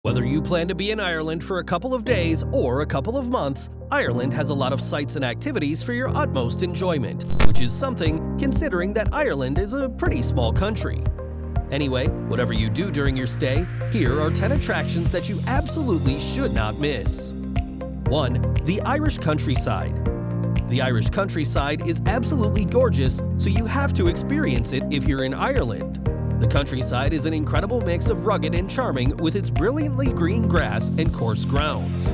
Whether you plan to be in Ireland for a couple of days or a couple of months, Ireland has a lot of sights and activities for your utmost enjoyment, which is something considering that Ireland is a pretty small country. Anyway, whatever you do during your stay, here are 10 attractions that you absolutely should not miss. 1. The Irish countryside. The Irish countryside is absolutely gorgeous, so you have to experience it if you're in Ireland. The countryside is an incredible mix of rugged and charming with its brilliantly green grass and coarse grounds.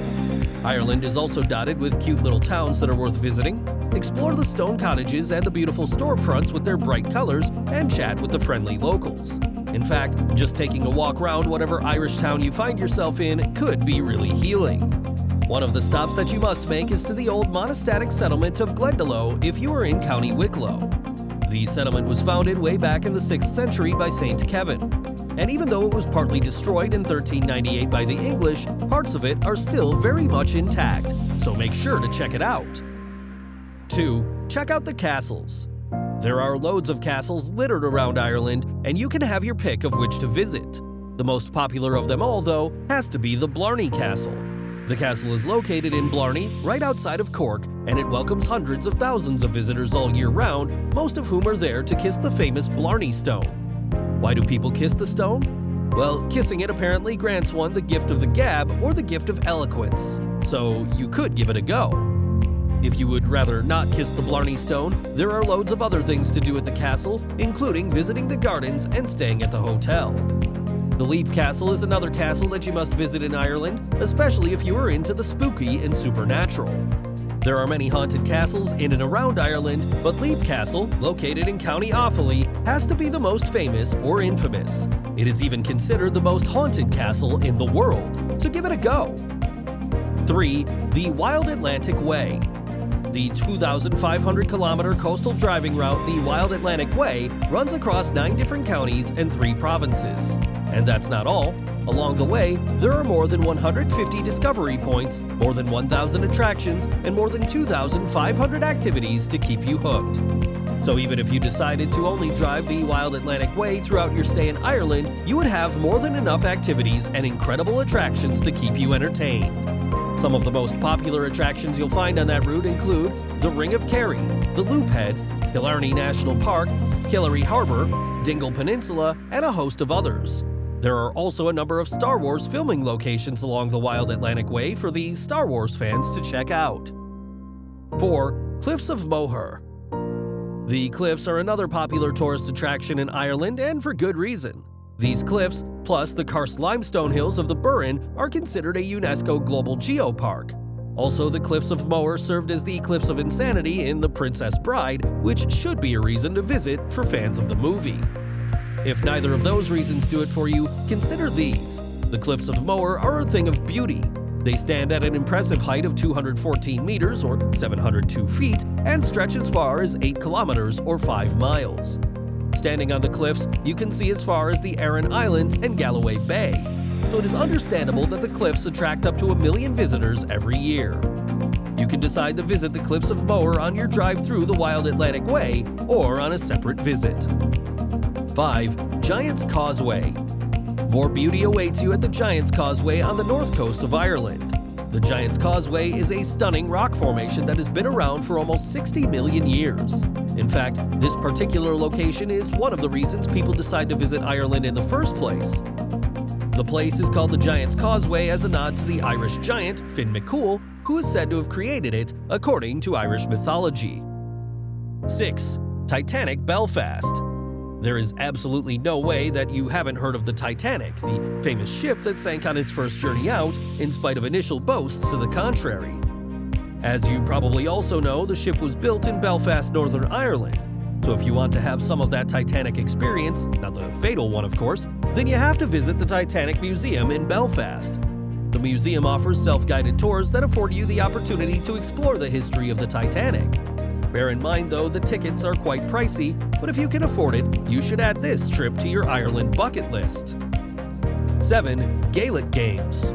Ireland is also dotted with cute little towns that are worth visiting. Explore the stone cottages and the beautiful storefronts with their bright colors and chat with the friendly locals. In fact, just taking a walk around whatever Irish town you find yourself in could be really healing. One of the stops that you must make is to the old monastic settlement of Glendalough if you are in County Wicklow. The settlement was founded way back in the 6th century by Saint Kevin, and even though it was partly destroyed in 1398 by the English, parts of it are still very much intact, so make sure to check it out. 2. Check out the castles. There are loads of castles littered around Ireland, and you can have your pick of which to visit. The most popular of them all, though, has to be the Blarney Castle. The castle is located in Blarney, right outside of Cork, and it welcomes hundreds of thousands of visitors all year round, most of whom are there to kiss the famous Blarney Stone. Why do people kiss the stone? Well, kissing it apparently grants one the gift of the gab or the gift of eloquence, so you could give it a go. If you would rather not kiss the Blarney Stone, there are loads of other things to do at the castle, including visiting the gardens and staying at the hotel. The Leap Castle is another castle that you must visit in Ireland, especially if you are into the spooky and supernatural. There are many haunted castles in and around Ireland, but Leap Castle, located in County Offaly, has to be the most famous or infamous. It is even considered the most haunted castle in the world, so give it a go. 3. The Wild Atlantic Way. The 2,500-kilometer coastal driving route, the Wild Atlantic Way, runs across 9 different counties and 3 provinces. And that's not all. Along the way, there are more than 150 discovery points, more than 1,000 attractions, and more than 2,500 activities to keep you hooked. So even if you decided to only drive the Wild Atlantic Way throughout your stay in Ireland, you would have more than enough activities and incredible attractions to keep you entertained. Some of the most popular attractions you'll find on that route include the Ring of Kerry, the Loophead, Killarney National Park, Killary Harbour, Dingle Peninsula, and a host of others. There are also a number of Star Wars filming locations along the Wild Atlantic Way for the Star Wars fans to check out. 4. Cliffs of Moher. The cliffs are another popular tourist attraction in Ireland, and for good reason. These cliffs, plus the karst limestone hills of the Burren, are considered a UNESCO Global Geopark. Also, the Cliffs of Moher served as the Cliffs of Insanity in The Princess Bride, which should be a reason to visit for fans of the movie. If neither of those reasons do it for you, consider these. The Cliffs of Moher are a thing of beauty. They stand at an impressive height of 214 meters or 702 feet and stretch as far as 8 kilometers or 5 miles. Standing on the cliffs, you can see as far as the Aran Islands and Galloway Bay, so it is understandable that the cliffs attract up to 1 million visitors every year. You can decide to visit the Cliffs of Moher on your drive through the Wild Atlantic Way or on a separate visit. 5. Giant's Causeway. More beauty awaits you at the Giant's Causeway on the north coast of Ireland. The Giant's Causeway is a stunning rock formation that has been around for almost 60 million years. In fact, this particular location is one of the reasons people decide to visit Ireland in the first place. The place is called the Giant's Causeway as a nod to the Irish giant, Finn McCool, who is said to have created it, according to Irish mythology. 6. Titanic Belfast. There is absolutely no way that you haven't heard of the Titanic, the famous ship that sank on its first journey out, in spite of initial boasts to the contrary. As you probably also know, the ship was built in Belfast, Northern Ireland. So if you want to have some of that Titanic experience, not the fatal one of course, then you have to visit the Titanic Museum in Belfast. The museum offers self-guided tours that afford you the opportunity to explore the history of the Titanic. Bear in mind though, the tickets are quite pricey, but if you can afford it, you should add this trip to your Ireland bucket list. 7. Gaelic Games.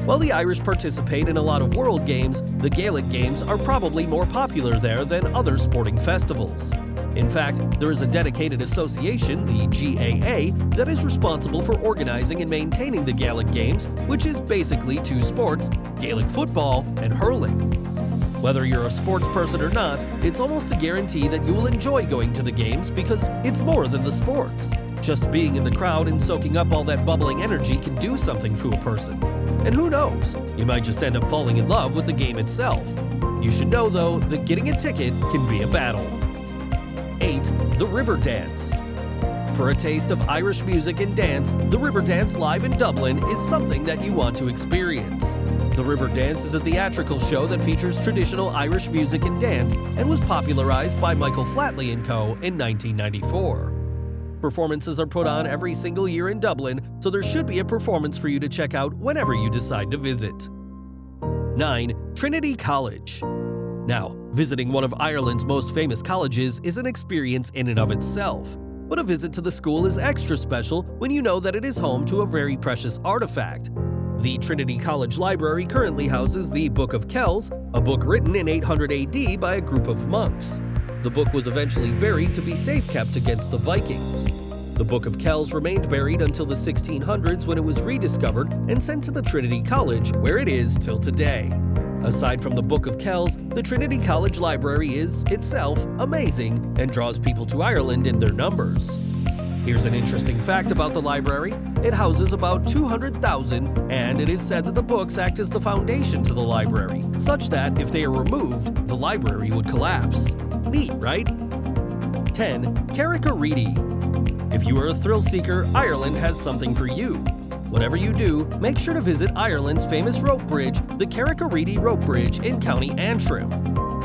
While the Irish participate in a lot of world games, the Gaelic Games are probably more popular there than other sporting festivals. In fact, there is a dedicated association, the GAA, that is responsible for organizing and maintaining the Gaelic Games, which is basically two sports, Gaelic football and hurling. Whether you're a sports person or not, it's almost a guarantee that you will enjoy going to the games because it's more than the sports. Just being in the crowd and soaking up all that bubbling energy can do something to a person. And who knows, you might just end up falling in love with the game itself. You should know, though, that getting a ticket can be a battle. 8. The River Dance. For a taste of Irish music and dance, the River Dance live in Dublin is something that you want to experience. The River Dance is a theatrical show that features traditional Irish music and dance and was popularized by Michael Flatley & Co. in 1994. Performances are put on every single year in Dublin, so there should be a performance for you to check out whenever you decide to visit. 9. Trinity College. Now, visiting one of Ireland's most famous colleges is an experience in and of itself, but a visit to the school is extra special when you know that it is home to a very precious artifact. The Trinity College Library currently houses the Book of Kells, a book written in 800 AD by a group of monks. The book was eventually buried to be safe-kept against the Vikings. The Book of Kells remained buried until the 1600s when it was rediscovered and sent to the Trinity College, where it is till today. Aside from the Book of Kells, the Trinity College Library is, itself, amazing and draws people to Ireland in their numbers. Here's an interesting fact about the library. It houses about 200,000, and it is said that the books act as the foundation to the library, such that if they are removed, the library would collapse. Neat, right? 10. Carrick-a-Reedy. If you are a thrill seeker, Ireland has something for you. Whatever you do, make sure to visit Ireland's famous rope bridge, the Carrick-a-Reedy Rope Bridge in County Antrim.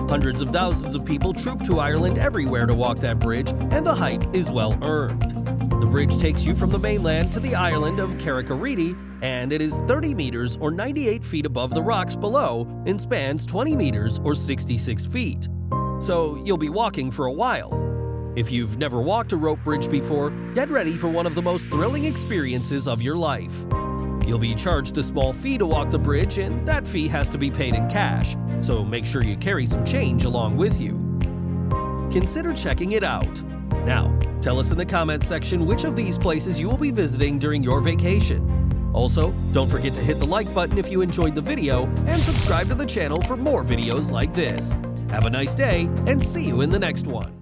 Hundreds of thousands of people troop to Ireland everywhere to walk that bridge, and the hype is well earned. The bridge takes you from the mainland to the island of Carrick-a-Reedy, and it is 30 meters or 98 feet above the rocks below and spans 20 meters or 66 feet. So you'll be walking for a while. If you've never walked a rope bridge before, get ready for one of the most thrilling experiences of your life. You'll be charged a small fee to walk the bridge, and that fee has to be paid in cash, so make sure you carry some change along with you. Consider checking it out. Now, tell us in the comments section which of these places you will be visiting during your vacation. Also, don't forget to hit the like button if you enjoyed the video, and subscribe to the channel for more videos like this. Have a nice day, and see you in the next one.